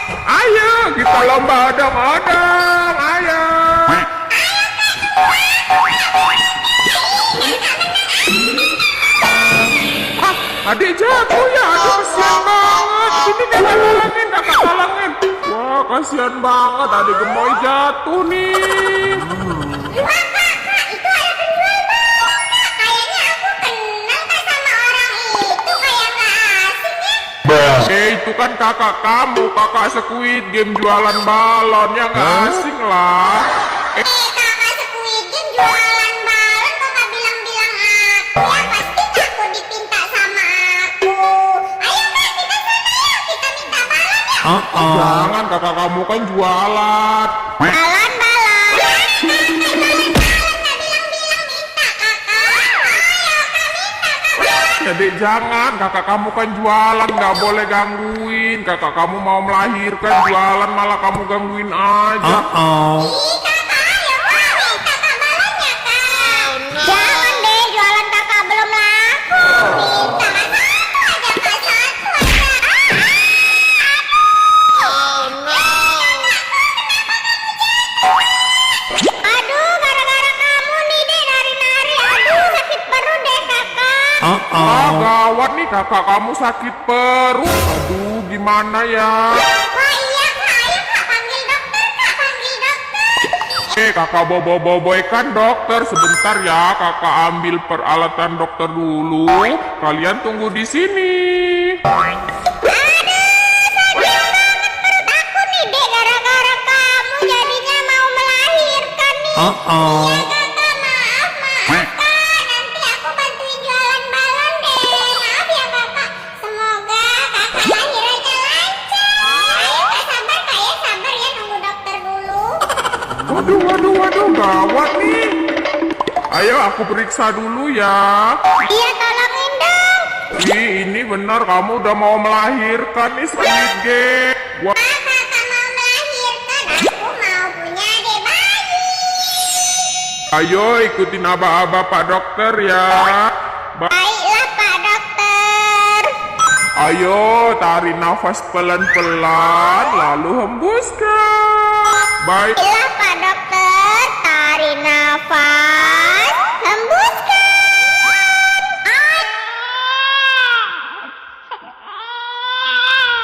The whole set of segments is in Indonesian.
Ayo kita lomba odong-odong, ayo. Adik jatuh ya, aduh kasihan banget. Ini kakak tolongin. Wah kasihan banget, adik gemoy jatuh nih. Itu kan kakak kamu, kakak Squid Game jualan balon, yang asing lah. Kakak Squid Game jualan balon kok gak bilang-bilang aku? Ya pasti aku dipinta sama aku. Ayo kak, kita sana yuk, kita minta balon ya. Jangan, kakak kamu kan jualan. Balon, balon. Balon, gak bilang-bilang minta kakak. Ayo kak, minta kak. Adik jangan, kakak kamu kan jualan, nggak boleh gangguin. Kakak kamu mau melahirkan jualan, malah kamu gangguin aja. Ih kakak, ayo kak, minta kak balonnya kak. Jangan deh, jualan kakak belum laku. Minta kak satu aja, kak satu aja. Aduh, gara-gara kamu nih deh nari-nari. Aduh, sakit perut deh kakak. Gawat nih, kakak kamu sakit perut. Aduh, gimana ya? Wah iya kak, ayo kak panggil dokter kak, panggil dokter. Kakak boboikan dokter. Sebentar ya, kakak ambil peralatan dokter dulu. Kalian tunggu di sini. Aku nih dek, gara-gara kamu jadinya mau melahirkan nih. Iya kakak, maaf kak. Nanti aku bantuin jualan balon deh. Maaf ya kakak. Semoga kakak lahirannya lancar. Ayo kak, sabar kak ya, sabar ya, nunggu dokter dulu. Waduh, gawat nih. Ayo aku periksa dulu ya. Iya tolongin dong. Ini benar kamu udah mau melahirkan nih, Squid Game. Wah, Kakak mau melahirkan, aku mau punya adik bayi. ayo ikutin aba-aba Pak Dokter ya. Baiklah Pak Dokter. Ayo tarik nafas pelan-pelan, lalu hembuskan. Baik. Baiklah Pak Dokter, tarik nafas, hembuskan.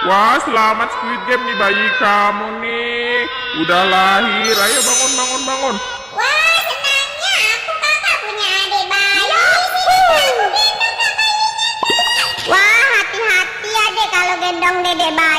Wah, selamat Squid Game nih bayi kamu nih. Udah lahir. Ayo bangun. Wah, senangnya aku kakak punya adik bayi. Aku gendong kakak bayinya. Wah, hati-hati adek kalau gendong dedek bayi.